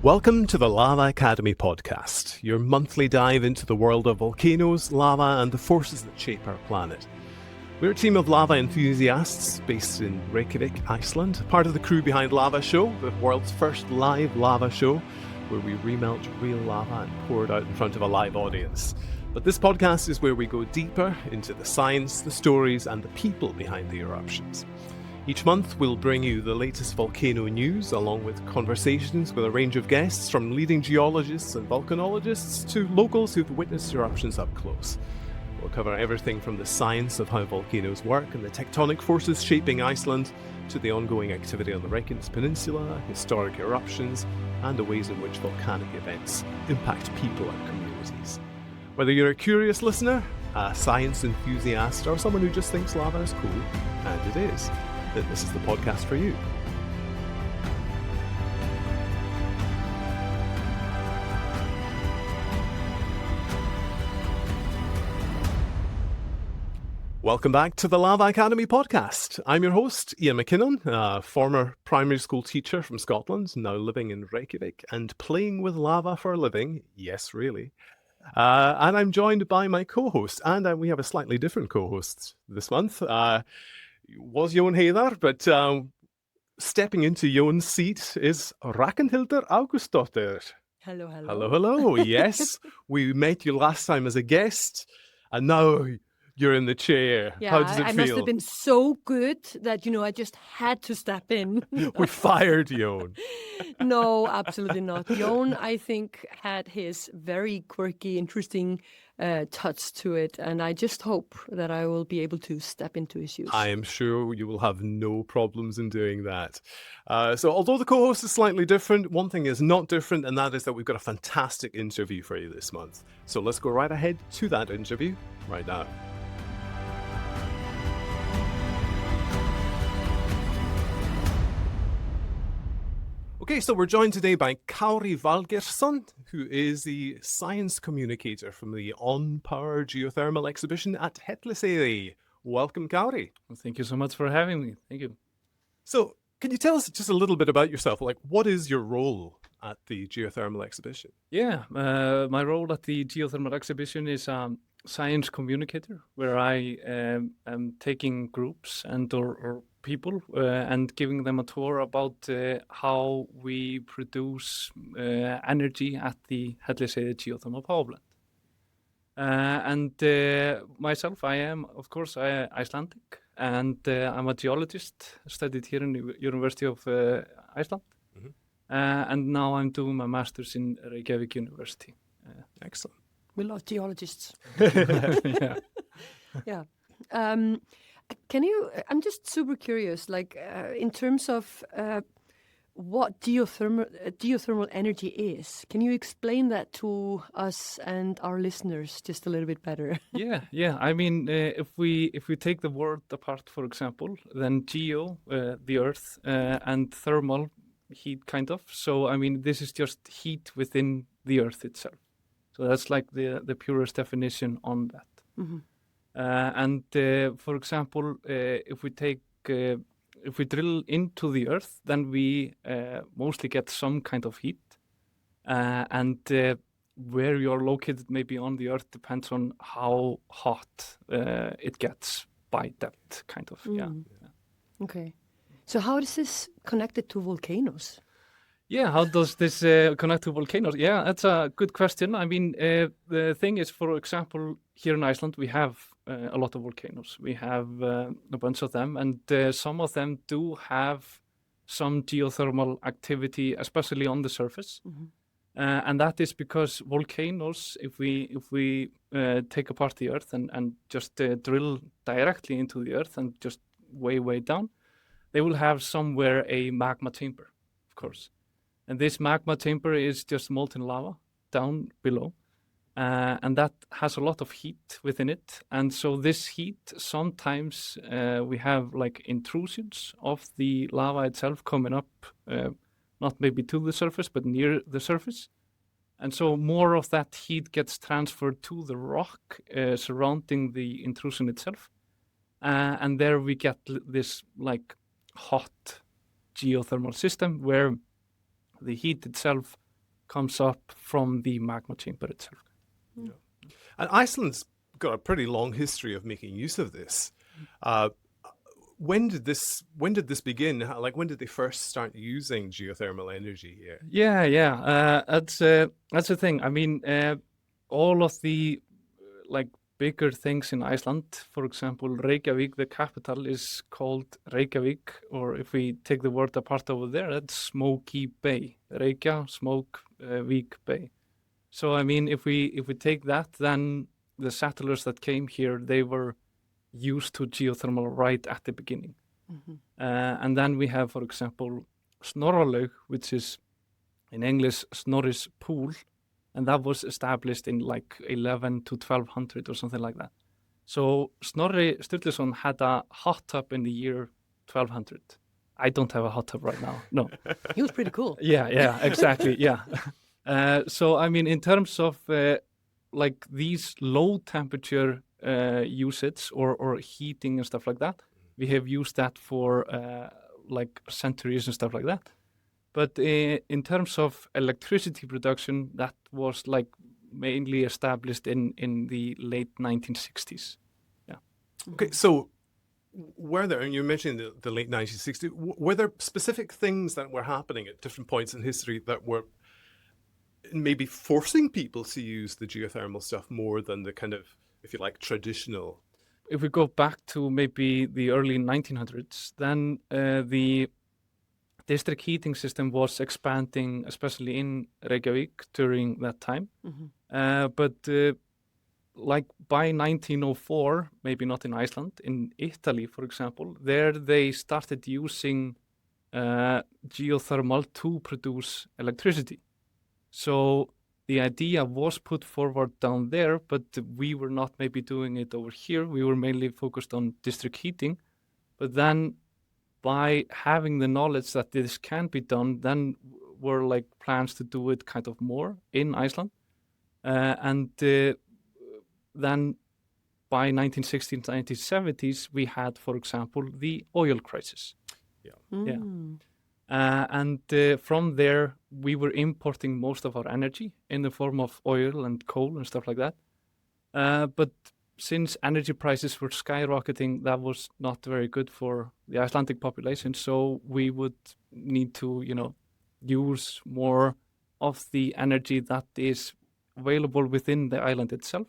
Welcome to the Lava Academy podcast, your monthly dive into the world of volcanoes, lava, and the forces that shape our planet. We're a team of lava enthusiasts based in Reykjavík, Iceland, part of the crew behind Lava Show, the world's first live lava show, where we remelt real lava and pour it out in front of a live audience. But this podcast is where we go deeper into the science, the stories, and the people behind the eruptions. Each month, we'll bring you the latest volcano news, along with conversations with a range of guests, from leading geologists and volcanologists to locals who've witnessed eruptions up close. We'll cover everything from the science of how volcanoes work and the tectonic forces shaping Iceland, to the ongoing activity on the Reykjanes Peninsula, historic eruptions, and the ways in which volcanic events impact people and communities. Whether you're a curious listener, a science enthusiast, or someone who just thinks lava is cool, and it is, then this is the podcast for you. Welcome back to the Lava Academy podcast. I'm your host, Ian MacKinnon, a former primary school teacher from Scotland, now living in Reykjavík and playing with lava for a living. Yes, really. And I'm joined by my co-host, and we have a slightly different co-host this month. Was Hellisheiði, but stepping into Jón's seat is Ragnhildur Ágústsdóttir. Hello. Hello. Yes, we met you last time as a guest, and now you're in the chair. Yeah, How does it I feel? must have been so good that, I just had to step in. We fired Jón. No, absolutely not. Jón, I think, had his very quirky, interesting touch to it, and I just hope that I will be able to step into his shoes. I am sure you will have no problems in doing that. So although the co-host is slightly different, one thing is not different, and that is that we've got a fantastic interview for you this month. So let's go right ahead to that interview right now. Okay, so we're joined today by Kári Valgeirsson, who is the science communicator from the On-Power Geothermal Exhibition at Hellisheiði. Welcome, Kári. Well, thank you so much for having me. Thank you. So, can you tell us just a little bit about yourself? Like, what is your role at the Geothermal Exhibition? Yeah, my role at the Geothermal Exhibition is science communicator, where I am taking groups and or people and giving them a tour about how we produce energy at the Hellisheiði Geothermal Power Plant. And myself, I am, of course, Icelandic, and I'm a geologist. Studied here in the University of Iceland, and now I'm doing my master's in Reykjavík University. Excellent. We love geologists. Yeah. Yeah. I'm just super curious, in terms of what geothermal energy is. Can you explain that to us and our listeners just a little bit better? Yeah. I mean, if we take the word apart, for example, then geo, the earth, and thermal, heat, kind of. So, I mean, this is just heat within the earth itself. So that's like the purest definition on that. Mm-hmm. And for example, if we drill into the earth, then we mostly get some kind of heat. And where you're located maybe on the earth depends on how hot it gets by depth, kind of. Yeah. Okay. So how is this connected to volcanoes? Yeah, how does this connect to volcanoes? Yeah, that's a good question. I mean, the thing is, for example, here in Iceland, we have a lot of volcanoes. We have a bunch of them, and some of them do have some geothermal activity, especially on the surface. Mm-hmm. And that is because volcanoes, if we take apart the earth and just drill directly into the earth and just way down, they will have somewhere a magma chamber, of course. And this magma chamber is just molten lava down below. And that has a lot of heat within it. And so this heat, sometimes we have like intrusions of the lava itself coming up, not maybe to the surface, but near the surface. And so more of that heat gets transferred to the rock surrounding the intrusion itself. And there we get this like hot geothermal system where the heat itself comes up from the magma chamber itself. Yeah. And Iceland's got a pretty long history of making use of this. When did this begin? When did they first start using geothermal energy here? That's the thing. I mean, all of the bigger things in Iceland, for example, Reykjavík, the capital, is called Reykjavík, or if we take the word apart over there, that's Smoky Bay. Reykja, Smoke, Vík Bay. So I mean, if we take that, then the settlers that came here, they were used to geothermal right at the beginning. And then we have, for example, Snorralaug, which is in English Snorri's pool, and that was established in 11 to 1200 or something like that. So Snorri Sturluson had a hot tub in the year 1200. I don't have a hot tub right now. No. He was pretty cool. Yeah, exactly. Yeah. So I mean, in terms of these low temperature usage or heating and stuff like that, we have used that for centuries and stuff like that. But in terms of electricity production, that was mainly established in the late 1960s. Yeah. Okay, so were there, and you mentioned the late 1960s, were there specific things that were happening at different points in history that were maybe forcing people to use the geothermal stuff more than the kind of, if you like, traditional? If we go back to maybe the early 1900s, then the district heating system was expanding, especially in Reykjavík during that time. But by 1904, maybe not in Iceland, in Italy, for example, there they started using geothermal to produce electricity. So the idea was put forward down there, but we were not maybe doing it over here. We were mainly focused on district heating. But then by having the knowledge that this can be done, then were plans to do it kind of more in Iceland. And then by 1960s, 1970s, we had, for example, the oil crisis. And from there, we were importing most of our energy in the form of oil and coal and stuff like that. But since energy prices were skyrocketing, that was not very good for the Icelandic population. So we would need to, use more of the energy that is available within the island itself.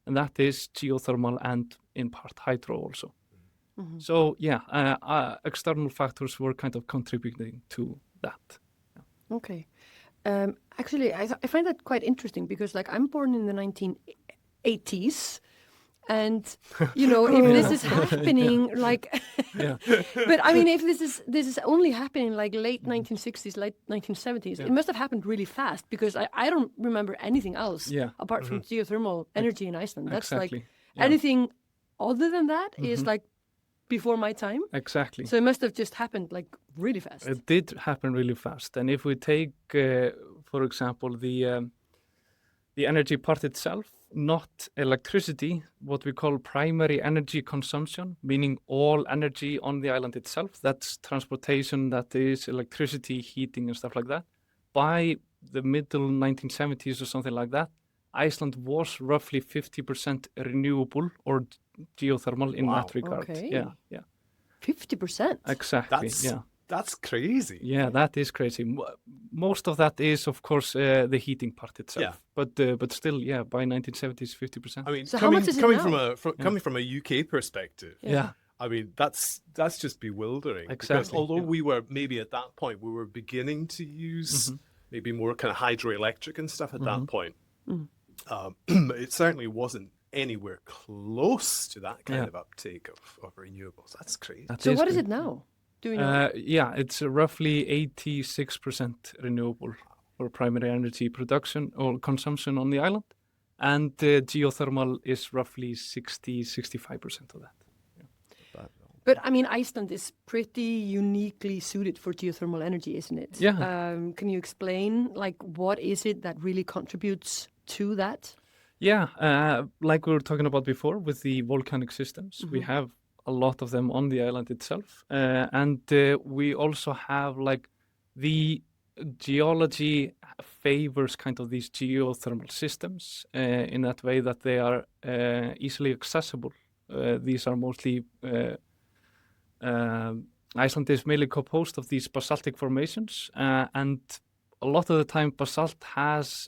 And that is geothermal and in part hydro also. So external factors were kind of contributing to that. Yeah. Okay. Actually, I find that quite interesting because I'm born in the 1980s. And if this is happening, but I mean, if this is only happening late 1960s, late 1970s, it must have happened really fast because I don't remember anything else apart from geothermal energy in Iceland. That's anything other than that is before my time. Exactly. So it must have just happened really fast. It did happen really fast. And if we take, for example, the energy part itself, not electricity, what we call primary energy consumption, meaning all energy on the island itself. That's transportation, that is electricity, heating and stuff like that. By the middle 1970s or something like that, Iceland was roughly 50% renewable or geothermal in that regard. Okay. Yeah. 50%? Exactly, That's crazy. Yeah, that is crazy. Most of that is, of course, the heating part itself. Yeah. But still, by 1970s, 50%. I mean, so how much is it now? Coming from a UK perspective, I mean, that's just bewildering. Exactly. Because although we were maybe at that point, we were beginning to use maybe more kind of hydroelectric and stuff at that point. It certainly wasn't anywhere close to that kind of uptake of renewables. That's crazy. So what is it now? Do we know? It's roughly 86% renewable for primary energy production or consumption on the island. And geothermal is roughly 65% of that. Yeah. But I mean, Iceland is pretty uniquely suited for geothermal energy, isn't it? Yeah. Can you explain, what is it that really contributes to that? Yeah, like we were talking about before with the volcanic systems, we have a lot of them on the island itself. And we also have the geology favors kind of these geothermal systems in that way that they are easily accessible. These are mostly Iceland is mainly composed of these basaltic formations, and a lot of the time basalt has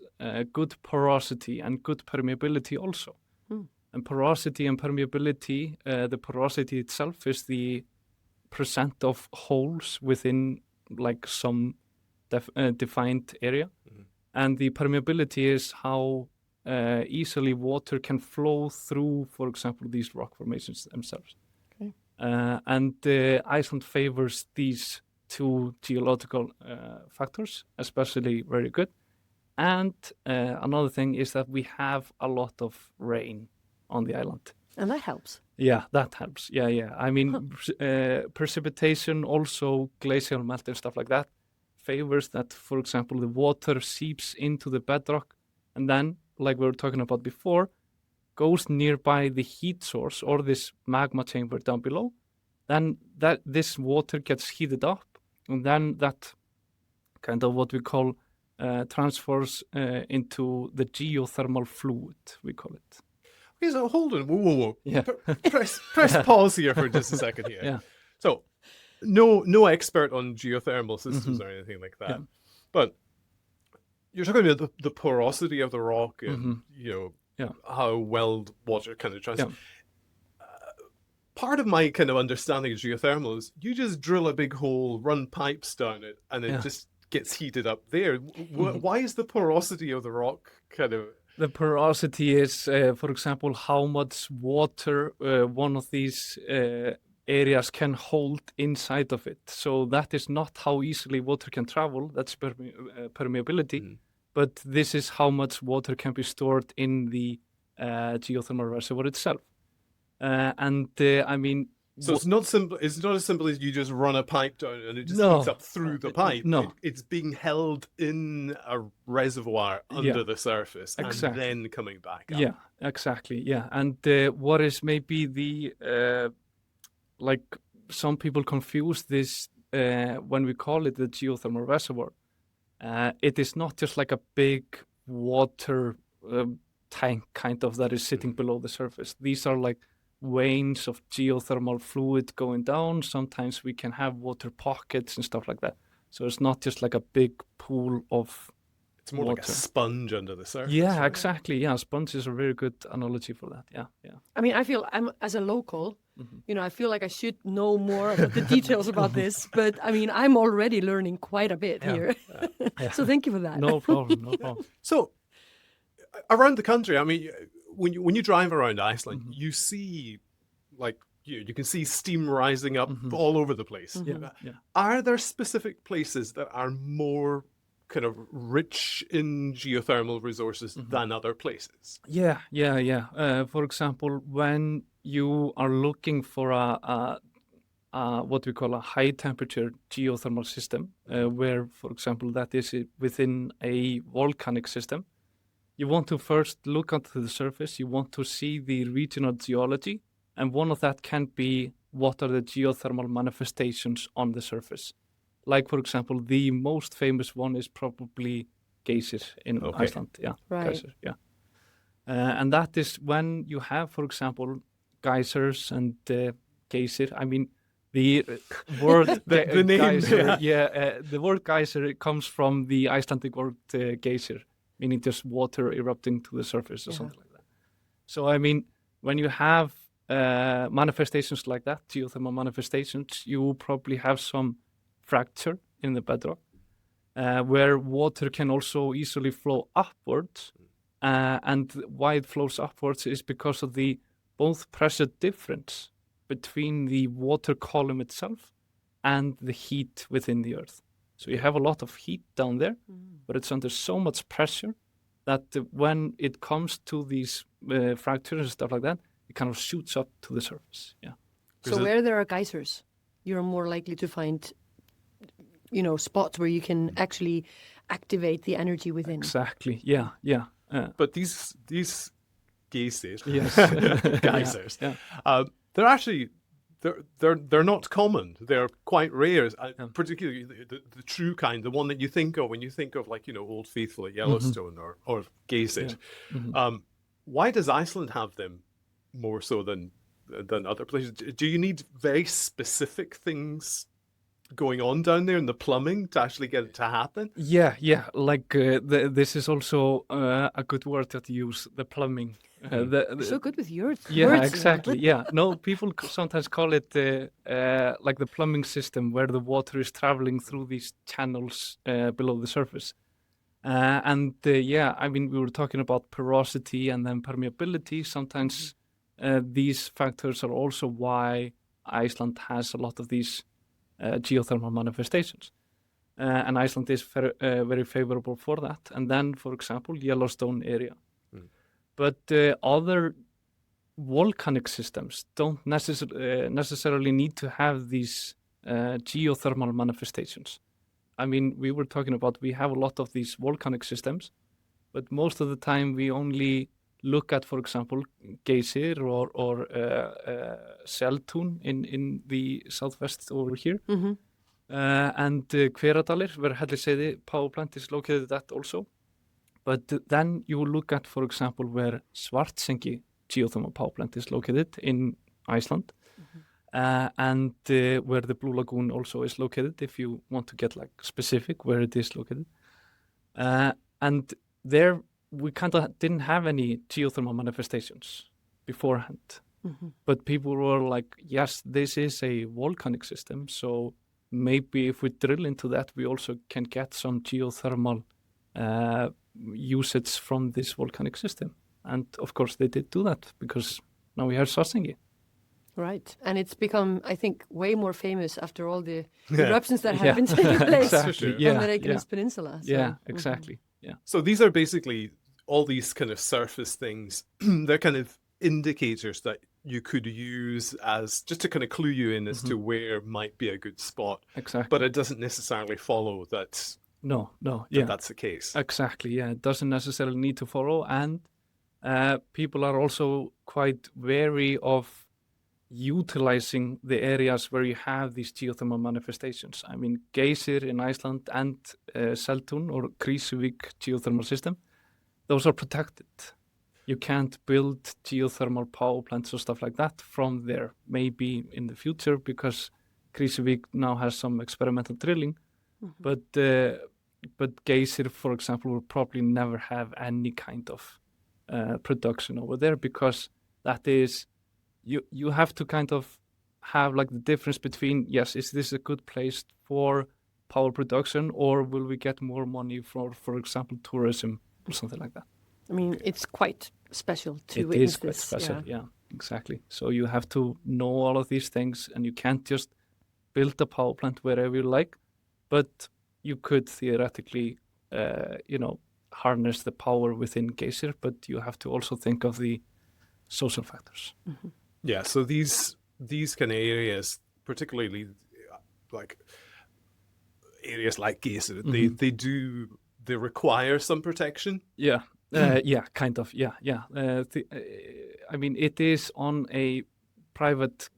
good porosity and good permeability also. And porosity and permeability, the porosity itself is the percent of holes within like some defined area, and the permeability is how easily water can flow through, for example, these rock formations themselves. Okay. And Iceland favors these two geological factors, especially very good. And another thing is that we have a lot of rain on the island. And that helps. Yeah, that helps. Yeah. I mean, precipitation, also glacial melt and stuff like that, favors that, for example, the water seeps into the bedrock and then, like we were talking about before, goes nearby the heat source or this magma chamber down below. Then this water gets heated up, and then that kind of what we call transfers into the geothermal fluid, we call it. Okay, so hold on. Whoa. Yeah. Press pause here for just a second here. Yeah. So, no expert on geothermal systems or anything like that. Yeah. But you're talking about the porosity of the rock and, how well water kind of transfers. Yeah. Part of my kind of understanding of geothermal is you just drill a big hole, run pipes down it, and it just gets heated up there. Why is the porosity of the rock kind of... The porosity is, for example, how much water one of these areas can hold inside of it. So that is not how easily water can travel, that's permeability, but this is how much water can be stored in the geothermal reservoir itself. I mean... So it's not simple. It's not as simple as you just run a pipe down and it just heats up through the pipe. No, it's being held in a reservoir under the surface and then coming back up. Yeah, exactly. Yeah, and what is maybe the like some people confuse this when we call it the geothermal reservoir. It is not just like a big water tank kind of that is sitting below the surface. These are like veins of geothermal fluid going down. Sometimes we can have water pockets and stuff like that. So it's not just like a big pool of It's more water. like a sponge under the surface. Yeah, right? exactly. Yeah, sponge is a very good analogy for that. Yeah. I mean, I feel as a local, I feel like I should know more about the details about this, but I mean, I'm already learning quite a bit here. So thank you for that. No problem. So around the country, I mean, when you drive around Iceland, you see like you can see steam rising up all over the place. Yeah. Are there specific places that are more kind of rich in geothermal resources than other places? Yeah. For example, when you are looking for a what we call a high temperature geothermal system, where, for example, that is within a volcanic system, you want to first look onto the surface. You want to see the regional geology, and one of that can be what are the geothermal manifestations on the surface. Like, for example, the most famous one is probably geyser in Iceland. Yeah, right. Geyser, yeah. And that is when you have, for example, geysers and geyser. I mean, the word the name, geyser, the word geyser comes from the Icelandic word geyser, meaning just water erupting to the surface or something like that. So, I mean, when you have manifestations like that, geothermal manifestations, you probably have some fracture in the bedrock where water can also easily flow upwards. And why it flows upwards is because of the both pressure difference between the water column itself and the heat within the earth. So you have a lot of heat down there, but it's under so much pressure that when it comes to these fractures and stuff like that, it kind of shoots up to the surface. Yeah. So where there are geysers, you're more likely to find, spots where you can actually activate the energy within. Exactly. Yeah. But these geysers, Yes. geysers, they're actually they're not common. They're quite rare, particularly the true kind, the one that you think of when you think of like, Old Faithful at Yellowstone or Geyser. Why does Iceland have them more so than other places? Do you need very specific things going on down there in the plumbing to actually get it to happen? Yeah. Like this is also a good word to use, the plumbing. So good with words. Yeah, words, exactly. Yeah, no, people sometimes call it like the plumbing system, where the water is traveling through these channels below the surface. I mean, we were talking about porosity and then permeability. Sometimes these factors are also why Iceland has a lot of these geothermal manifestations. And Iceland is very favorable for that. And then, for example, Yellowstone area. But other volcanic systems don't necessarily need to have these geothermal manifestations. I mean, we were talking about, we have a lot of these volcanic systems, but most of the time we only look at, for example, Geysir or Seltún in the southwest over here. And Hveradalir, where Hellisheiði Power Plant is located at also. But then you will look at, for example, where Svartsengi Geothermal Power Plant is located in Iceland, and where the Blue Lagoon also is located, if you want to get like specific where it is located. And there we kind of didn't have any geothermal manifestations beforehand. But people were like, yes, this is a volcanic system, so maybe if we drill into that, we also can get some geothermal usage from this volcanic system. And of course they did do that, because now we have Svartsengi. Right. And it's become, I think, way more famous after all the eruptions that have been taking place on the Reykjavík Peninsula. So. Yeah, exactly. So these are basically all these kind of surface things. They're kind of indicators that you could use as just to kind of clue you in as to where might be a good spot. Exactly. But it doesn't necessarily follow that. No, that's the case. Exactly, yeah. It doesn't necessarily need to follow. And people are also quite wary of utilizing the areas where you have these geothermal manifestations. I mean, Geysir in Iceland and Seltún or Krýsuvík geothermal system, those are protected. You can't build geothermal power plants or stuff like that from there, maybe in the future, because Krýsuvík now has some experimental drilling. But Geysir, for example, will probably never have any kind of production over there, because that is, you have to kind of have like the difference between, yes, is this a good place for power production, or will we get more money for example, tourism or something like that? I mean, it's quite special to witness. It is quite special, yeah, exactly. So you have to know all of these things, and you can't just build a power plant wherever you like, but you could theoretically, harness the power within Geysir, but you have to also think of the social factors. Yeah, so these kind of areas, particularly like areas like Geysir, they require some protection. Yeah. Kind of. Yeah. I mean, it is on a private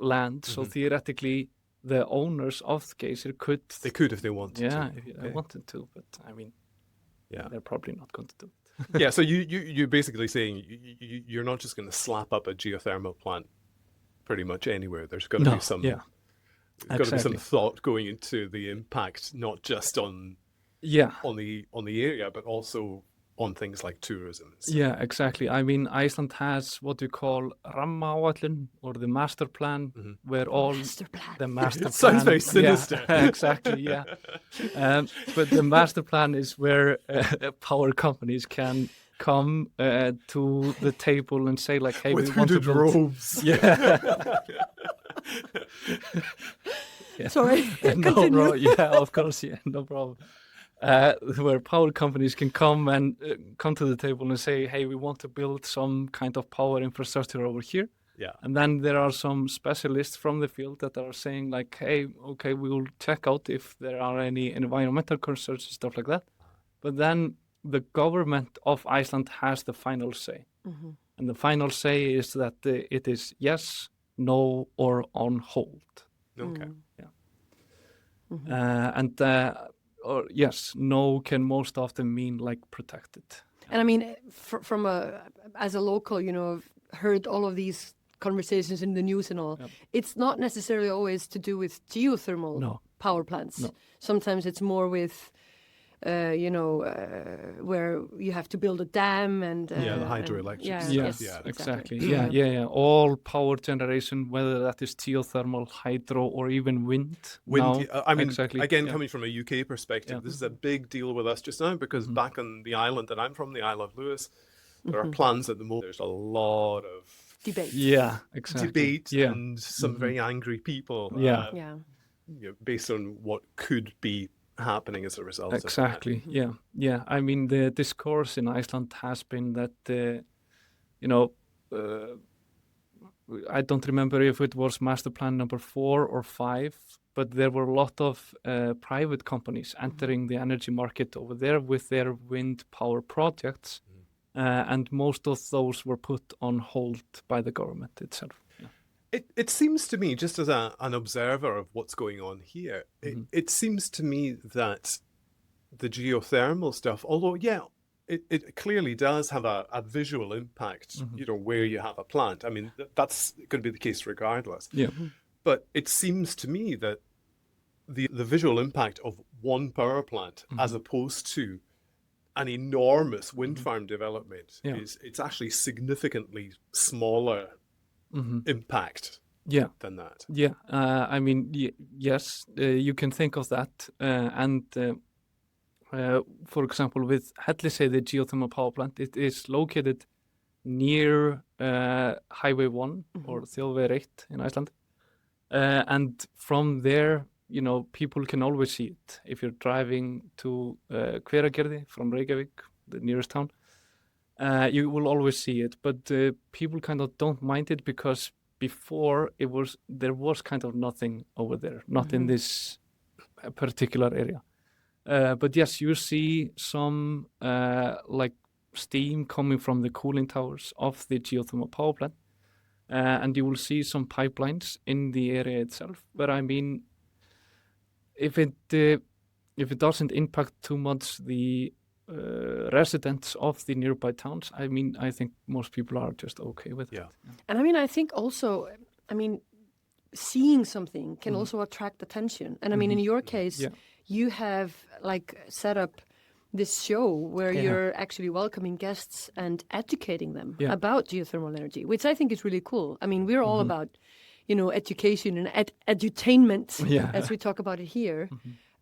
land, so theoretically, the owners of Geysir could. They could if they wanted to. Yeah, if they wanted to, but I mean, they're probably not going to do it. Yeah, so you're basically saying you're not just going to slap up a geothermal plant pretty much anywhere. There's got to be some. Yeah. There's got to be some thought going into the impact, not just on the area, but also on things like tourism. Yeah, exactly. I mean, Iceland has what we call rammaáætlun, or the master plan, where all the master plan. Sounds very sinister. Yeah, exactly. Yeah, but the master plan is where power companies can come to the table and say, like, "Hey, with we want to build." robes. Yeah. Sorry. No, of course, no problem. Where power companies can come to the table and say, hey, we want to build some kind of power infrastructure over here. Yeah. And then there are some specialists from the field that are saying like, hey, okay, we will check out if there are any environmental concerns and stuff like that. But then the government of Iceland has the final say. And the final say is that it is yes, no or on hold. Okay. Or yes, no can most often mean like protected. And I mean, as a local, I've heard all of these conversations in the news and all. Yep. It's not necessarily always to do with geothermal power plants. No. Sometimes it's more with, where you have to build a dam and the hydroelectric stuff. Yes, Yeah, exactly. Yeah. All power generation, whether that is geothermal, hydro, or even wind. Now, I mean, exactly. again, coming from a UK perspective, this is a big deal with us just now because Mm-hmm. back on the island, and I'm from the Isle of Lewis, there are plans at the moment. There's a lot of debate. Yeah, exactly. debate Yeah. and some very angry people. Based on what could be happening as a result Exactly. of that. Yeah. I mean, the discourse in Iceland has been that, I don't remember if it was master plan number 4 or 5, but there were a lot of private companies entering the energy market over there with their wind power projects, and most of those were put on hold by the government itself. It seems to me, just as an observer of what's going on here, it seems to me that the geothermal stuff, although, it clearly does have a visual impact, where you have a plant. I mean, that's going to be the case regardless. Yeah. But it seems to me that the visual impact of one power plant as opposed to an enormous wind farm development it's actually significantly smaller impact than that. Yeah, I mean, yes, you can think of that. For example, with Hellisheiði Geothermal Power Plant, it is located near Highway 1 or Þjóðvegur 8 in Iceland. And from there, people can always see it. If you're driving to Hveragerði from Reykjavík, the nearest town, you will always see it, but people kind of don't mind it because before there was kind of nothing over there, not in this particular area. But yes, you see some like steam coming from the cooling towers of the geothermal power plant, and you will see some pipelines in the area itself. But I mean, if it doesn't impact too much the residents of the nearby towns, I mean, I think most people are just okay with it. And I mean, I think also, seeing something can also attract attention. And I mean, in your case, you have like set up this show where you're actually welcoming guests and educating them about geothermal energy, which I think is really cool. I mean, we're all about, education and edutainment, as we talk about it here.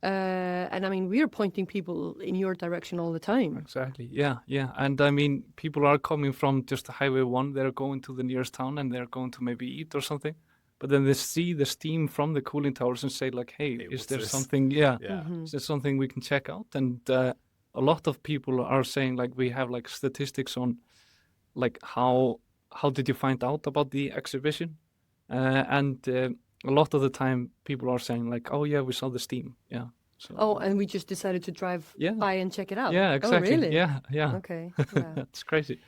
And I mean, we're pointing people in your direction all the time. Exactly. Yeah. And I mean, people are coming from just Highway 1. They're going to the nearest town and they're going to maybe eat or something. But then they see the steam from the cooling towers and say like, hey, is there something? Is there something we can check out? And a lot of people are saying like, we have like statistics on like how did you find out about the exhibition? And a lot of the time people are saying like, oh yeah, we saw the steam. Yeah. So, and we just decided to drive by and check it out. Yeah, exactly. Oh, really? Yeah. Okay. Yeah. That's crazy.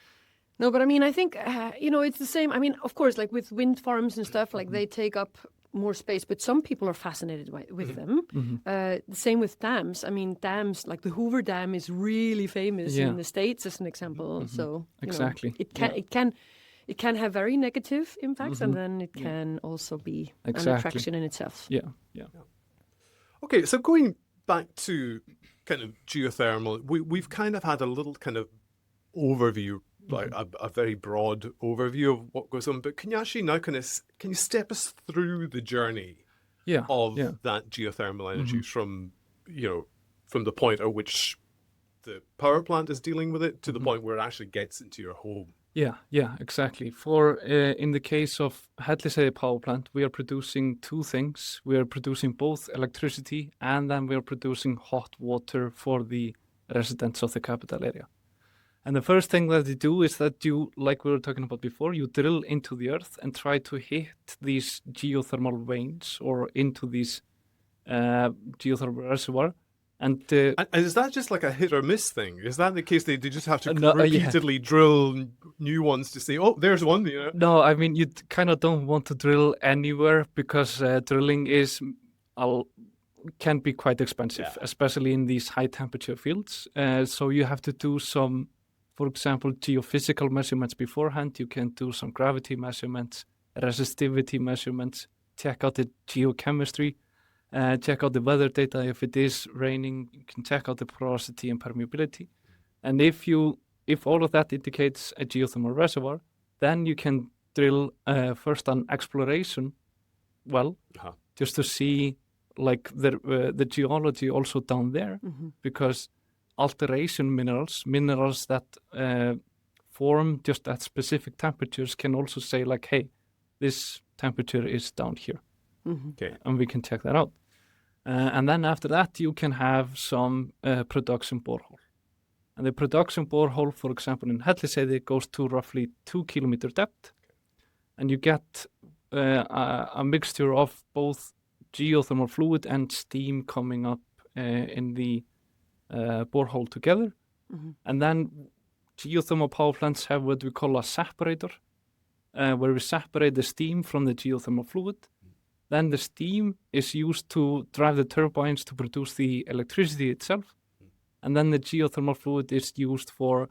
No, but I mean, I think, it's the same. I mean, of course, like with wind farms and stuff, like they take up more space, but some people are fascinated with them. The same with dams. I mean, dams, like the Hoover Dam is really famous in the States as an example. So exactly. It can have very negative impacts, and then it can also be an attraction in itself. Yeah. Okay, so going back to kind of geothermal, we've kind of had a little kind of overview, like a very broad overview of what goes on. But can you actually now can you step us through the journey of that geothermal energy from the point at which the power plant is dealing with it to the point where it actually gets into your home? Yeah, exactly. For in the case of Hellisheiði Power Plant, we are producing two things. We are producing both electricity and then we are producing hot water for the residents of the capital area. And the first thing that you do is that you, like we were talking about before, you drill into the earth and try to hit these geothermal veins or into these geothermal reservoir And And is that just like a hit or miss thing? Is that the case? They just have to No, repeatedly drill new ones to say, oh, there's one. You know? no, I mean, you kind of don't want to drill anywhere because drilling can be quite expensive, especially in these high temperature fields. So you have to do some, for example, geophysical measurements beforehand. You can do some gravity measurements, resistivity measurements, check out the geochemistry, check out the weather data. If it is raining, you can check out the porosity and permeability. And if all of that indicates a geothermal reservoir, then you can drill first an exploration well, just to see like the geology also down there, because alteration minerals that form just at specific temperatures can also say like, hey, this temperature is down here. Okay. And we can check that out. And then after that, you can have some production borehole. And the production borehole, for example, in Hellisheiði goes to roughly 2 kilometer depth. And you get a mixture of both geothermal fluid and steam coming up in the borehole together. And then geothermal power plants have what we call a separator, where we separate the steam from the geothermal fluid. Then the steam is used to drive the turbines to produce the electricity itself. And then the geothermal fluid is used for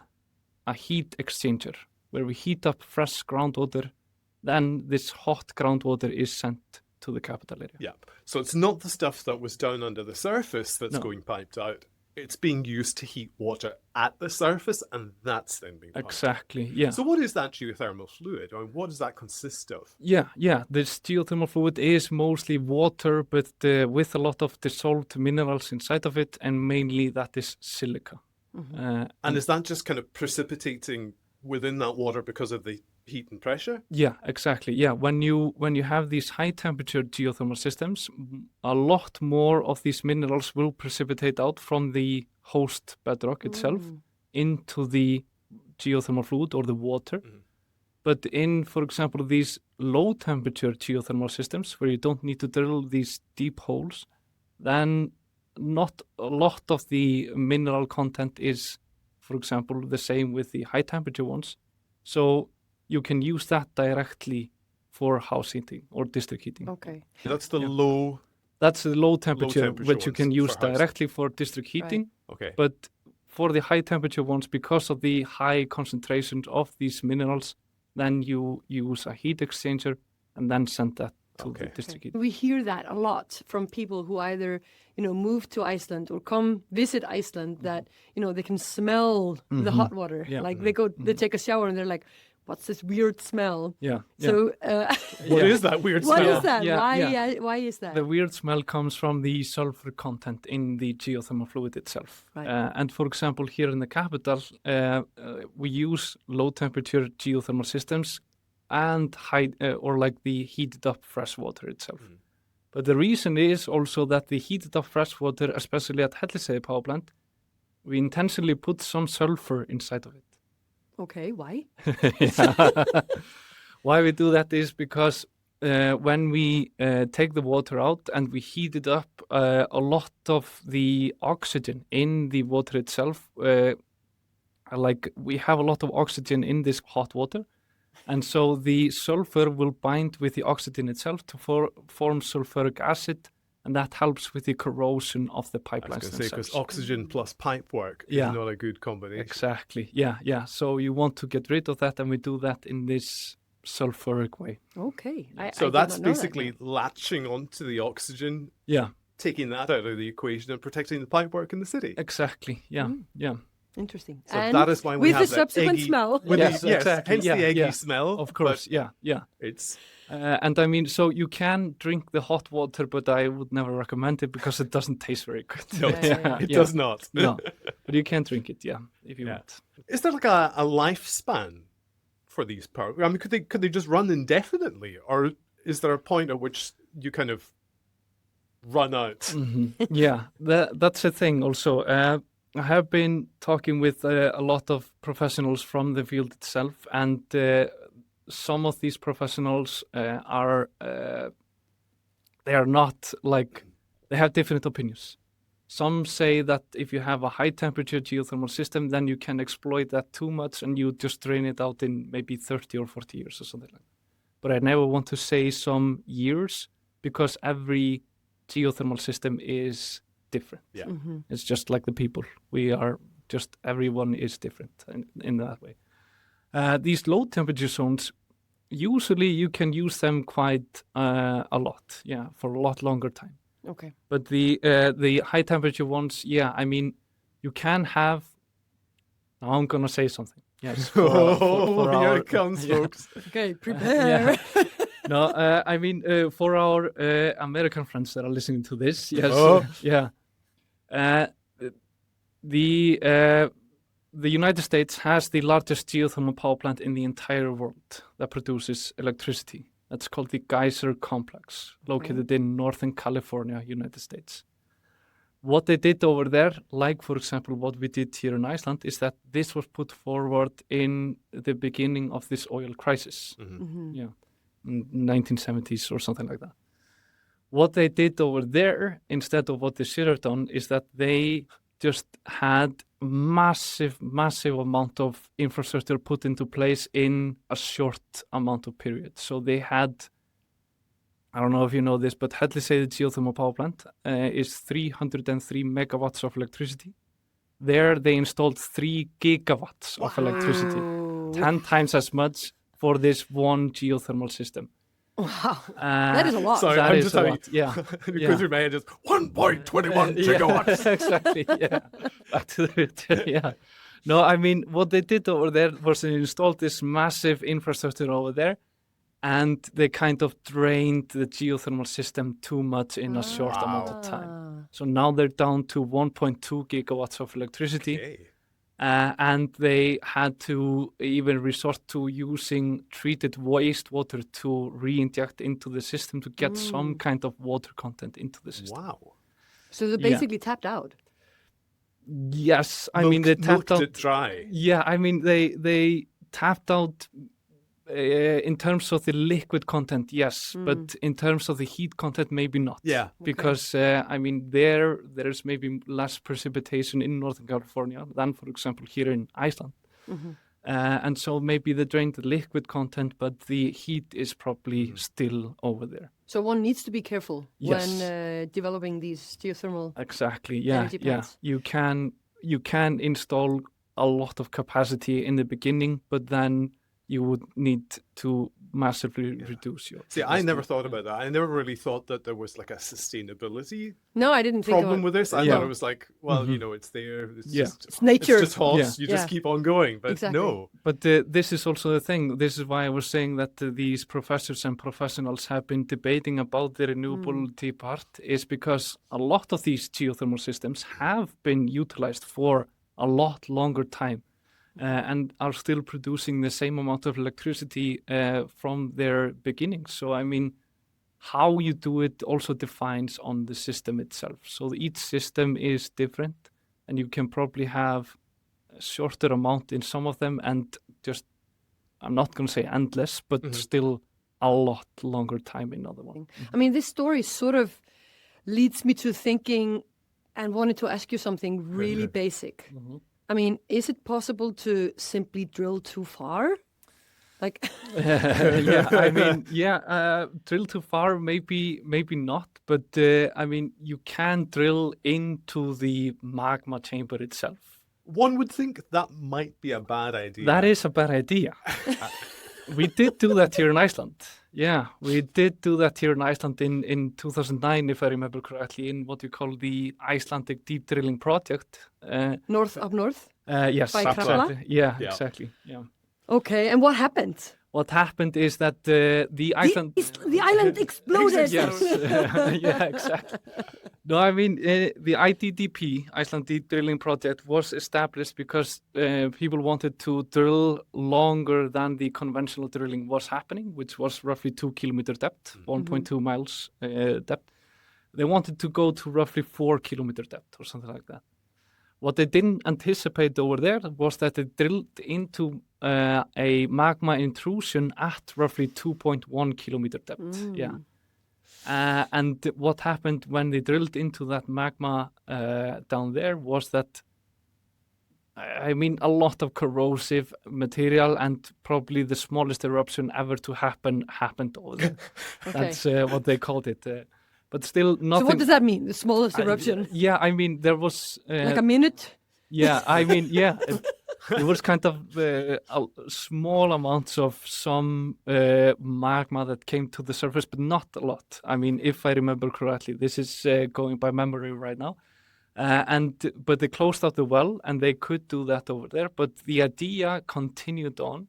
a heat exchanger, where we heat up fresh groundwater. Then this hot groundwater is sent to the capital area. Yeah. So it's not the stuff that was down under the surface that's going piped out. It's being used to heat water at the surface, and that's then being pumped. Exactly, yeah. So what is that geothermal fluid? I mean, what does that consist of? Yeah. This geothermal fluid is mostly water, but with a lot of dissolved minerals inside of it, and mainly that is silica. And is that just kind of precipitating within that water because of the heat and pressure? Yeah, exactly. Yeah, when you have these high temperature geothermal systems, a lot more of these minerals will precipitate out from the host bedrock itself into the geothermal fluid or the water. But in, for example, these low temperature geothermal systems where you don't need to drill these deep holes, then not a lot of the mineral content is, for example, the same with the high temperature ones. So you can use that directly for house heating or district heating. Okay. That's the low... That's the low temperature which you can use directly for district heating. Right. Okay. But for the high temperature ones, because of the high concentrations of these minerals, then you use a heat exchanger and then send that to the district heating. We hear that a lot from people who either, move to Iceland or come visit Iceland, that, they can smell the hot water. Yeah. Like they take a shower and they're like, what's this weird smell? Yeah. So what is that weird smell? What is that? Yeah. Why is that? The weird smell comes from the sulfur content in the geothermal fluid itself. Right. And for example, here in the capital, we use low temperature geothermal systems and high or like the heated up fresh water itself. But the reason is also that the heated up fresh water, especially at Hellisheiði Power Plant, we intentionally put some sulfur inside of it. Okay, why? Why we do that is because when we take the water out and we heat it up, a lot of the oxygen in the water itself, like we have a lot of oxygen in this hot water, and so the sulfur will bind with the oxygen itself to form sulfuric acid, and that helps with the corrosion of the pipelines. I was going to say, themselves. because oxygen plus pipe work is not a good combination. Exactly. Yeah. So you want to get rid of that, and we do that in this sulfuric way. Okay. So that's basically latching onto the oxygen, taking that out of the equation and protecting the pipework in the city. Exactly. Yeah. Interesting. So and that is why we with have the subsequent eggy, smell. Yes, exactly. Hence the eggy smell. Of course. Yeah. It's and I mean, so you can drink the hot water, but I would never recommend it because it doesn't taste very good. no, it does not. No, but you can drink it, if you want. Is there like a lifespan for these power? I mean, could they just run indefinitely, or is there a point at which you kind of run out? Yeah, that's the thing. Also, I have been talking with a lot of professionals from the field itself, and some of these professionals are not like, they have different opinions. Some say that if you have a high temperature geothermal system, then you can exploit that too much and you just drain it out in maybe 30 or 40 years or something like that. But I never want to say some years because every geothermal system is different. Yeah. It's just like the people. Everyone is different in that way. These low temperature zones, usually you can use them quite a lot, for a lot longer time. Okay. But the high temperature ones, I mean, you can have. Now I'm gonna say something. Yes. For Here our, it comes, folks. Okay, prepare. No, I mean for our American friends that are listening to this, yes, the United States has the largest geothermal power plant in the entire world that produces electricity. That's called the Geyser Complex, located in Northern California, United States. What they did over there, like for example what we did here in Iceland, is that this was put forward in the beginning of this oil crisis, in 1970s or something like that. What they did over there, instead of what they should have done, is that they just had massive amount of infrastructure put into place in a short amount of period. So they had, I don't know if you know this, but Hellisheiði Geothermal Power Plant is 303 megawatts of electricity. There they installed 3 gigawatts of electricity, 10 times as much for this one geothermal system. Wow, that is a lot. Sorry, That I'm is just a having, lot, yeah. it goes through my head, just 1.21 gigawatts. Exactly, yeah. Back to the, No, I mean, what they did over there was they installed this massive infrastructure over there, and they kind of drained the geothermal system too much in a short amount of time. So now they're down to 1.2 gigawatts of electricity. Okay. And they had to even resort to using treated wastewater to re-inject into the system to get some kind of water content into the system. Wow. So they basically tapped out. Yes, I mean they tapped out. It dry. Yeah, I mean they tapped out in terms of the liquid content, yes, but in terms of the heat content, maybe not. Yeah. Because I mean there's maybe less precipitation in Northern California than, for example, here in Iceland, and so maybe they drained the liquid content, but the heat is probably still over there. So one needs to be careful Yes. when developing these geothermal. Exactly. energy plants. You can install a lot of capacity in the beginning, but then you would need to massively reduce your. See, I never thought about that. I never really thought that there was like a sustainability No, I didn't think problem with this. I Yeah. thought it was like, well, you know, it's there. It's just It's nature. It's just hot. Yeah. You just keep on going. But Exactly. no. But this is also the thing. This is why I was saying that these professors and professionals have been debating about the renewability part, is because a lot of these geothermal systems have been utilized for a lot longer time. And are still producing the same amount of electricity from their beginnings. So, I mean, how you do it also defines on the system itself. So each system is different, and you can probably have a shorter amount in some of them, and just, I'm not going to say endless, but still a lot longer time in other ones. I mean, this story sort of leads me to thinking and wanted to ask you something really basic. I mean, is it possible to simply drill too far? Like, drill too far, maybe not, but I mean, you can drill into the magma chamber itself. One would think that might be a bad idea. That is a bad idea. We did do that here in Iceland. Yeah, we did do that here in Iceland in 2009, if I remember correctly, in what you call the Icelandic Deep Drilling Project. up north? Yes, By exactly. Krafla? Yeah, Yeah. exactly. Yeah. Okay, and what happened? What happened is that the Iceland... The island exploded! Yes, yeah, exactly. No, I mean, the IDDP, Iceland Deep Drilling Project, was established because people wanted to drill longer than the conventional drilling was happening, which was roughly 2 kilometer depth, 1.2 miles depth. They wanted to go to roughly 4 kilometer depth or something like that. What they didn't anticipate over there was that they drilled into a magma intrusion at roughly 2.1 kilometer depth. Yeah. And what happened when they drilled into that magma down there was that, I mean, a lot of corrosive material, and probably the smallest eruption ever to happened over there. Okay. That's what they called it. But still nothing. So what does that mean? The smallest eruption? Yeah, I mean, there was... like a minute? Yeah, I mean, yeah. It was kind of small amounts of some magma that came to the surface, but not a lot. I mean, if I remember correctly, this is going by memory right now. But they closed out the well, and they could do that over there. But the idea continued on,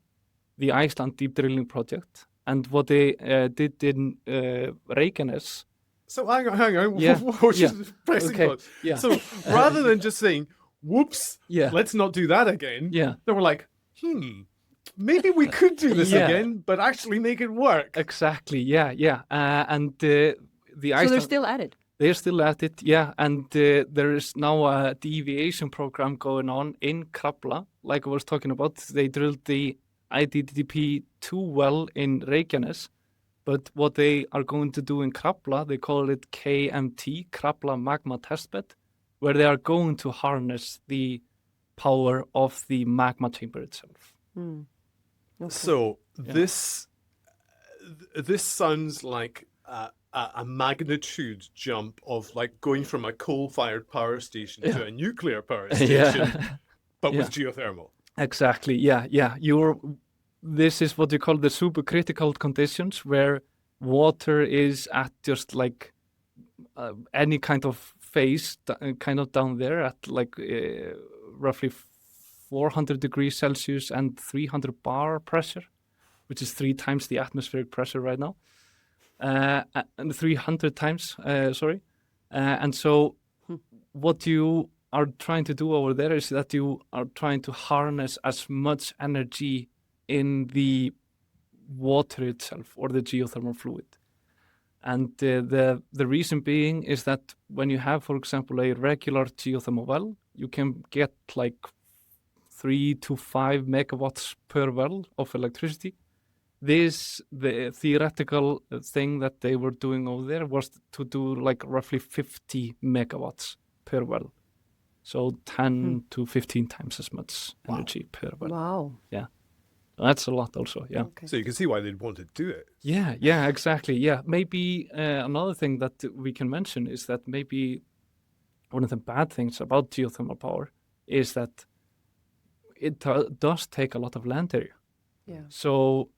the Iceland deep drilling project, and what they did in Reykjanes. So hang on. Yeah, Which is pressing pause. Yeah. So rather than just saying, whoops, Yeah. let's not do that again, Yeah. they were like, maybe we could do this Yeah. again, but actually make it work. Exactly. Yeah. And the So Iceland, they're still at it? they're still at it, yeah. And there is now a deviation program going on in Krafla, like I was talking about. They drilled the IDDP-2 well in Reykjanes, but what they are going to do in Krafla, they call it KMT, Krafla Magma Testbed, where they are going to harness the power of the magma chamber itself. Okay. So this sounds like a magnitude jump of like going from a coal-fired power station to a nuclear power station, but with geothermal. Exactly. Yeah. This is what you call the supercritical conditions, where water is at just like any kind of phase, kind of down there at like roughly 400 degrees Celsius and 300 bar pressure, which is 3 times the atmospheric pressure right now. And 300 times, sorry. And so what you are trying to do over there is that you are trying to harness as much energy in the water itself, or the geothermal fluid. And the reason being is that when you have, for example, a regular geothermal well, you can get like 3 to 5 megawatts per well of electricity. The theoretical thing that they were doing over there was to do like roughly 50 megawatts per well. So 10 to 15 times as much energy per well. Wow. Yeah. That's a lot also, yeah. Okay. So you can see why they'd want to do it. Yeah, exactly. Yeah, maybe another thing that we can mention is that maybe one of the bad things about geothermal power is that it does take a lot of land area. Yeah. So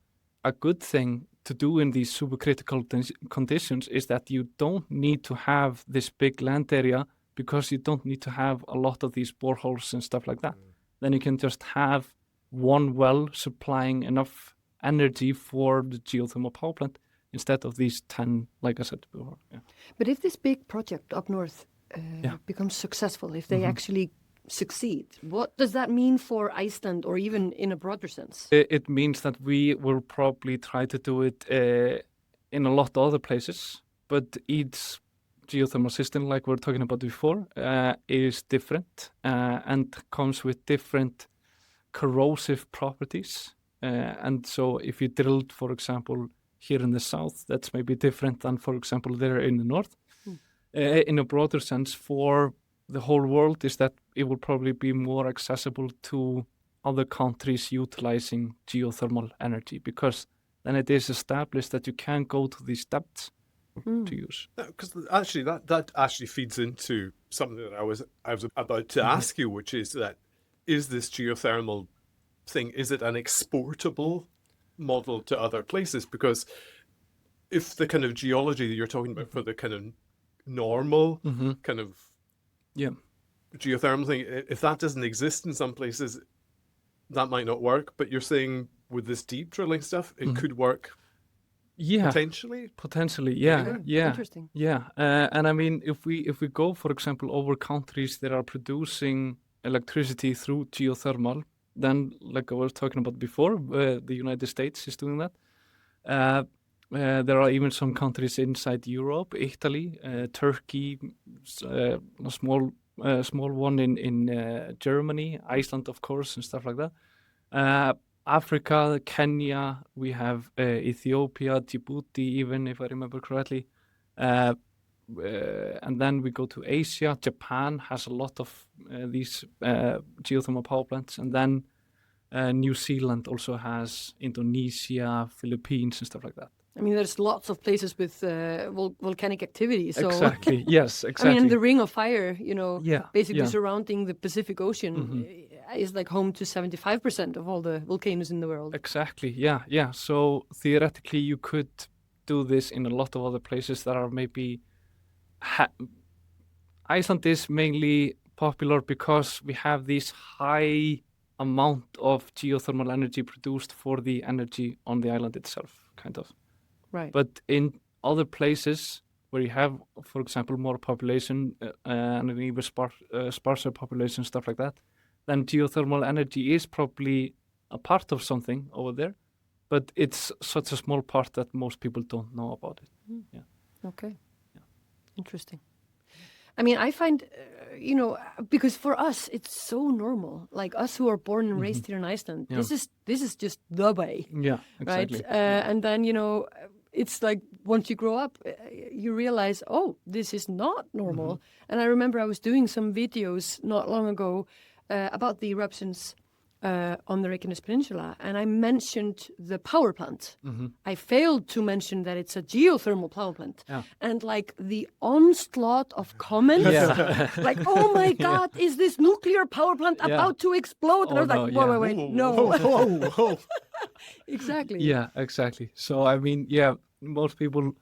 a good thing to do in these supercritical conditions is that you don't need to have this big land area, because you don't need to have a lot of these boreholes and stuff like that. Then you can just have one well supplying enough energy for the geothermal power plant instead of these 10, like I said before. Yeah. But if this big project up north becomes successful, if they actually succeed, what does that mean for Iceland, or even in a broader sense? It means that we will probably try to do it in a lot of other places, but each geothermal system, like we were talking about before, is different and comes with different corrosive properties. And so if you drilled, for example, here in the south, that's maybe different than, for example, there in the north. In a broader sense, for the whole world, is that it will probably be more accessible to other countries utilizing geothermal energy, because then it is established that you can go to these depths to use. Because actually, that actually feeds into something that I was about to ask you, which is that, is this geothermal thing, is it an exportable model to other places? Because if the kind of geology that you're talking about for the kind of normal kind of geothermal thing, if that doesn't exist in some places, that might not work. But you're saying with this deep drilling stuff, it could work. Potentially, yeah. Interesting. Yeah, and I mean, if we go, for example, over countries that are producing electricity through geothermal, then, like I was talking about before, the United States is doing that. There are even some countries inside Europe, Italy, Turkey, a small one in Germany, Iceland, of course, and stuff like that. Africa, Kenya, we have Ethiopia, Djibouti, even if I remember correctly. And then we go to Asia. Japan has a lot of these geothermal power plants. And then New Zealand also has, Indonesia, Philippines, and stuff like that. I mean, there's lots of places with volcanic activity. So Exactly. Yes, exactly. I mean, the Ring of Fire, basically yeah. surrounding the Pacific Ocean is like home to 75% of all the volcanoes in the world. Exactly. Yeah. So theoretically, you could do this in a lot of other places that are maybe... Iceland is mainly popular because we have this high amount of geothermal energy produced for the energy on the island itself, kind of. Right. But in other places where you have, for example, more population and an even sparser population, stuff like that, then geothermal energy is probably a part of something over there, but it's such a small part that most people don't know about it. Yeah. Okay. Yeah. Interesting. I mean, I find, because for us, it's so normal. Like us who are born and raised here in Iceland, this is just the way. Yeah, exactly. Right? And then, it's like once you grow up, you realize, oh, this is not normal. And I remember I was doing some videos not long ago about the eruptions on the Reykjanes Peninsula, and I mentioned the power plant. I failed to mention that it's a geothermal power plant. Yeah. And like the onslaught of comments, like, oh my God, is this nuclear power plant about to explode? And I was like, wait, no. Whoa. Exactly. Yeah, exactly. So, I mean, most people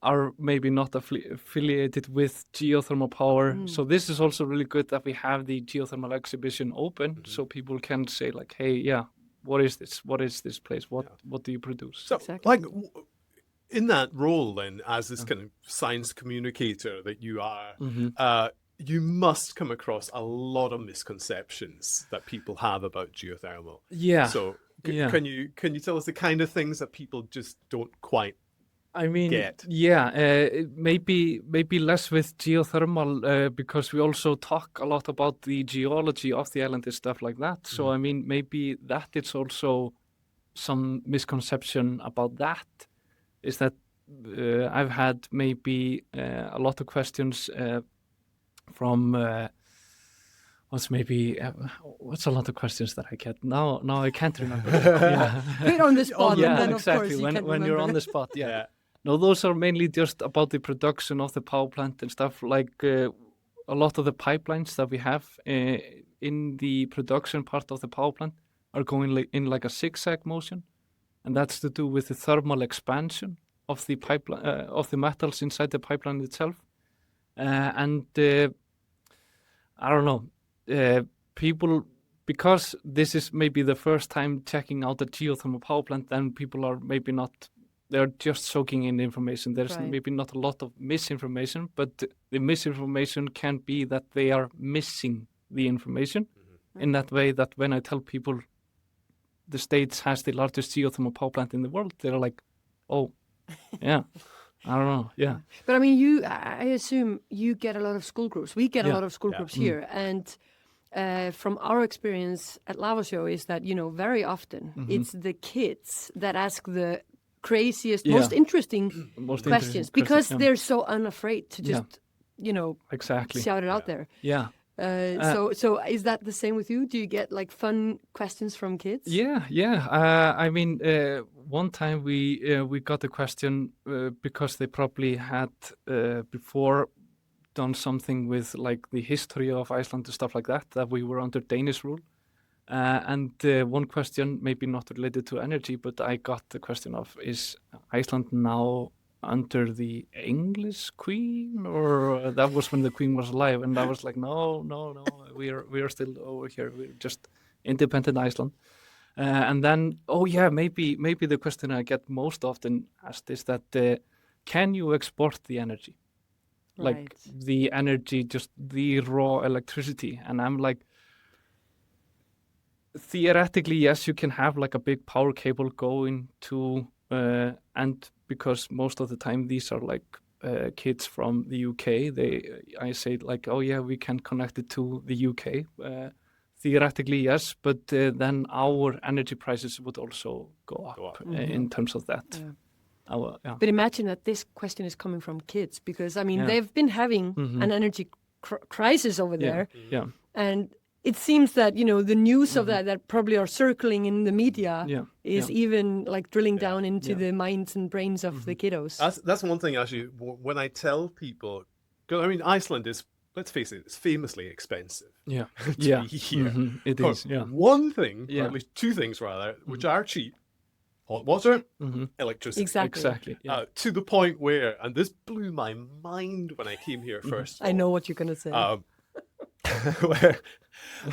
are maybe not affiliated with geothermal power. So this is also really good that we have the Geothermal Exhibition open, so people can say like, hey, what is this? What is this place? What do you produce? So, like, in that role then, as this kind of science communicator that you are, you must come across a lot of misconceptions that people have about geothermal. Yeah. So can you tell us the kind of things that people just don't quite get? Maybe less with geothermal because we also talk a lot about the geology of the island and stuff like that. So I mean, maybe that it's also some misconception about that. Is that I've had maybe a lot of questions from what's a lot of questions that I get now I can't remember. Put on the spot. Yeah, and then exactly. Of course When you're on the spot, No, those are mainly just about the production of the power plant and stuff, like a lot of the pipelines that we have in the production part of the power plant are going in like a zigzag motion, and that's to do with the thermal expansion of the pipeline of the metals inside the pipeline itself. And I don't know, people, because this is maybe the first time checking out a geothermal power plant, then people are maybe not. They're just soaking in information. There's maybe not a lot of misinformation, but the misinformation can be that they are missing the information in that way that when I tell people the States has the largest geothermal power plant in the world, they're like, oh, yeah, I don't know, yeah. But I mean, I assume you get a lot of school groups. We get a lot of school groups here. And from our experience at Lava Show is that, very often it's the kids that ask the craziest, most interesting questions because they're so unafraid to just, exactly shout it out there. Yeah. So is that the same with you? Do you get like fun questions from kids? Yeah. I mean, one time we got a question because they probably had before done something with like the history of Iceland and stuff like that we were under Danish rule. And one question, maybe not related to energy, but I got the question of, is Iceland now under the English queen? Or that was when the queen was alive. And I was like, no, we are still over here. We're just independent Iceland. And then, maybe the question I get most often asked is that, can you export the energy? Right. Like the energy, just the raw electricity. And I'm like, theoretically, yes, you can have like a big power cable going to, and because most of the time these are like kids from the UK, I say like, oh yeah, we can connect it to the UK. Theoretically, yes, but then our energy prices would also go up in terms of that. But imagine that this question is coming from kids, because, I mean, they've been having an energy crisis over there. Yeah. And it seems that, you know, the news of that probably are circling in the media is even like drilling down into the minds and brains of the kiddos. That's one thing, actually, when I tell people, because I mean, Iceland is, let's face it, it's famously expensive. Yeah. to be here. It is. Yeah. One thing, or at least two things rather, which are cheap: hot water, electricity. Exactly. Yeah. To the point where, and this blew my mind when I came here first. I know what you're going to say. Where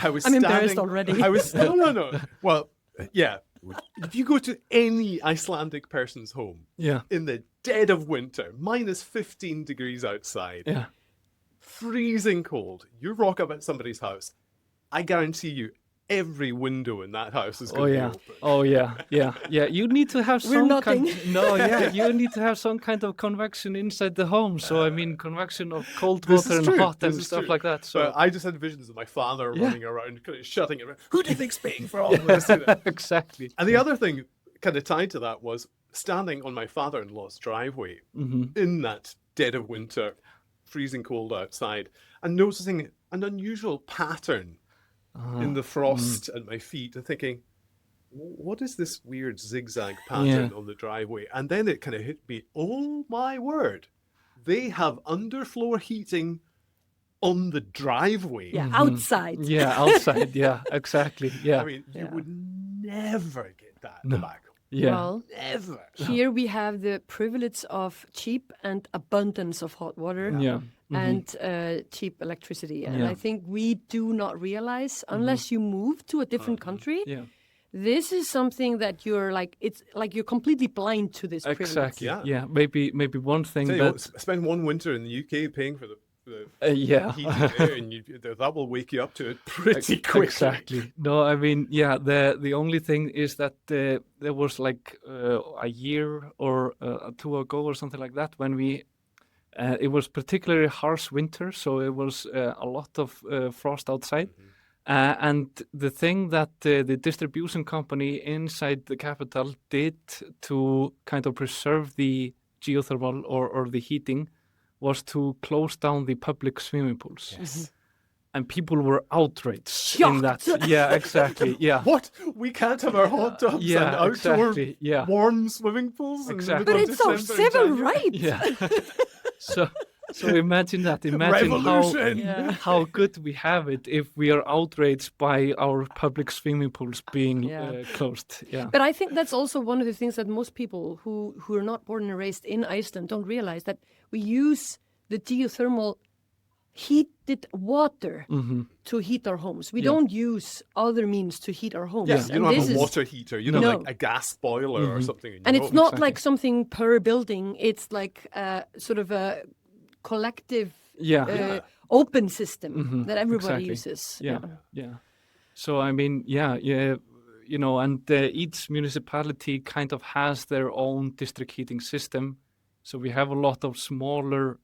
I was I'm standing, embarrassed already. I was no. Well, yeah. If you go to any Icelandic person's home in the dead of winter, minus 15 degrees outside, freezing cold, you rock up at somebody's house, I guarantee you every window in that house is going to be open. Oh yeah. You need to have We're nothing. You need to have some kind of convection inside the home. So I mean, convection of cold water and hot and stuff like that. So I just had visions of my father running around, kind of shutting it around. Who do you think's paying for all of this? Exactly. And the other thing, kind of tied to that, was standing on my father-in-law's driveway in that dead of winter, freezing cold outside, and noticing an unusual pattern in the frost at my feet, and thinking, what is this weird zigzag pattern on the driveway? And then it kind of hit me, oh my word, they have underfloor heating on the driveway. Yeah, outside. Yeah, outside. Yeah, exactly. Yeah. I mean, you would never get that back home. Yeah. Well, Never. here we have the privilege of cheap and abundance of hot water. Yeah. And cheap electricity. And I think we do not realize, unless you move to a different country, this is something that you're like, it's like you're completely blind to this privilege. Exactly. Yeah. Maybe one thing that... spend one winter in the UK paying for the heating there, and that will wake you up to it pretty quickly. Exactly. No, I mean, the only thing is that there was like a year or two ago or something like that when we... it was particularly harsh winter, so it was a lot of frost outside. And the thing that the distribution company inside the capital did to kind of preserve the geothermal or the heating was to close down the public swimming pools. Yes. And people were outraged in that. Yeah, exactly. Yeah. What? We can't have our hot tubs and outdoor warm swimming pools? Exactly. But it's our civil right. Yeah. So imagine that. Imagine how good we have it if we are outraged by our public swimming pools being closed. Yeah. But I think that's also one of the things that most people who are not born and raised in Iceland don't realize, that we use the geothermal heated water to heat our homes. We don't use other means to heat our homes. Yeah, you don't have a water heater. You don't like a gas boiler or something. And it's not like something per building. It's like sort of a collective open system that everybody uses. Yeah. So I mean, you know, and each municipality kind of has their own district heating system. So we have a lot of smaller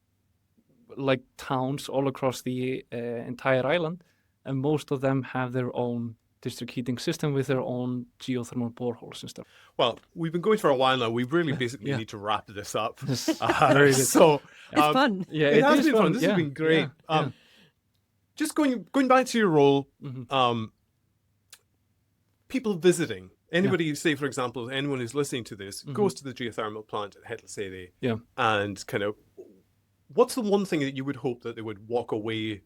like towns all across the entire island, and most of them have their own district heating system with their own geothermal boreholes and stuff. Well, we've been going for a while now. We really basically need to wrap this up. Very good. So it's fun. Yeah, it has been fun. This has been great. Just going back to your role, people visiting. Anybody, say for example, anyone who's listening to this goes to the geothermal plant at Hellisheiði, and kind of, what's the one thing that you would hope that they would walk away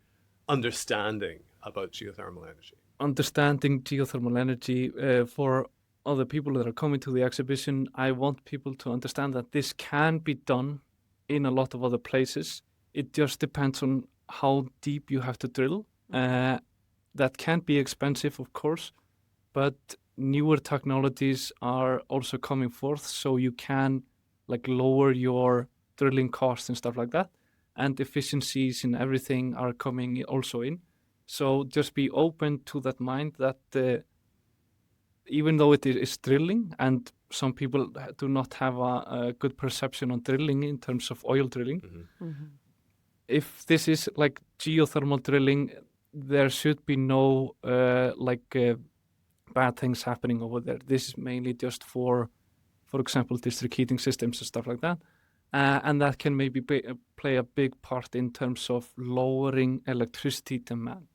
understanding about geothermal energy? Understanding geothermal energy for other people that are coming to the exhibition, I want people to understand that this can be done in a lot of other places. It just depends on how deep you have to drill. That can be expensive, of course, but newer technologies are also coming forth, so you can like lower your drilling costs and stuff like that, and efficiencies and everything are coming also in. So just be open to that mind that even though it is drilling, and some people do not have a good perception on drilling in terms of oil drilling, if this is like geothermal drilling, there should be no bad things happening over there. This is mainly just for for example, district heating systems and stuff like that. And that can maybe play a big part in terms of lowering electricity demand.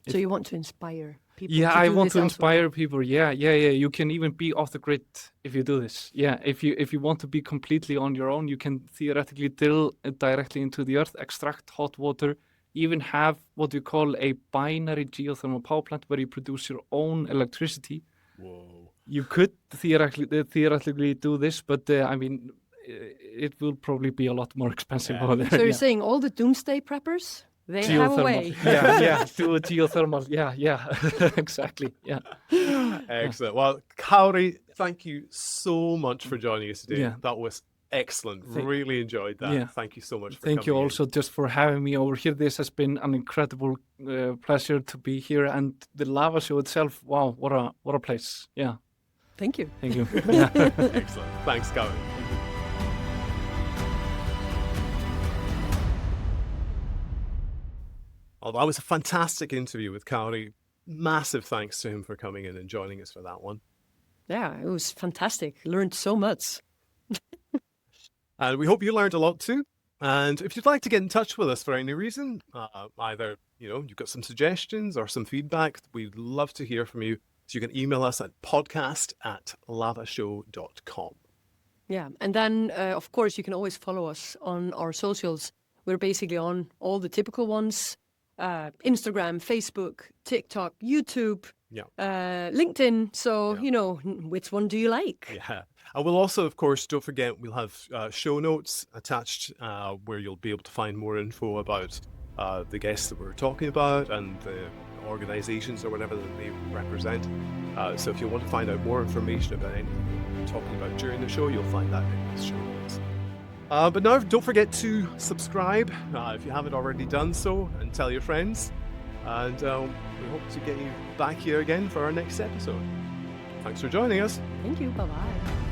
So you want to inspire people? Yeah, to I do want this to elsewhere? inspire people. Yeah. You can even be off the grid if you do this. Yeah, if you want to be completely on your own, you can theoretically drill directly into the earth, extract hot water, even have what we call a binary geothermal power plant where you produce your own electricity. Whoa. You could theoretically do this, but I mean, it will probably be a lot more expensive over there. So you're saying all the doomsday preppers, they have a way. Yeah, do a geothermal. Yeah, exactly. Yeah. Excellent. Well, Kári, thank you so much for joining us today. Yeah. That was excellent. Really enjoyed that. Yeah. Thank you so much for Thank you coming also just for having me over here. This has been an incredible pleasure to be here, and the lava show itself. Wow, what a place. Yeah. Thank you. Thank you. Yeah. in. Excellent. Thanks, Kári. Well, that was a fantastic interview with Kári. Massive thanks to him for coming in and joining us for that one. Yeah, it was fantastic. Learned so much. And we hope you learned a lot too. And if you'd like to get in touch with us for any reason, either you've got some suggestions or some feedback, we'd love to hear from you. So you can email us at podcast@lavashow.com. Yeah, and then of course you can always follow us on our socials. We're basically on all the typical ones: Instagram, Facebook, TikTok, YouTube, LinkedIn. So which one do you like? Yeah. And we'll also, of course, don't forget, we'll have show notes attached where you'll be able to find more info about the guests that we're talking about and the organizations or whatever that they represent. So if you want to find out more information about anything we're talking about during the show, you'll find that in the show notes. But now, don't forget to subscribe if you haven't already done so, and tell your friends. And we hope to get you back here again for our next episode. Thanks for joining us. Thank you. Bye-bye.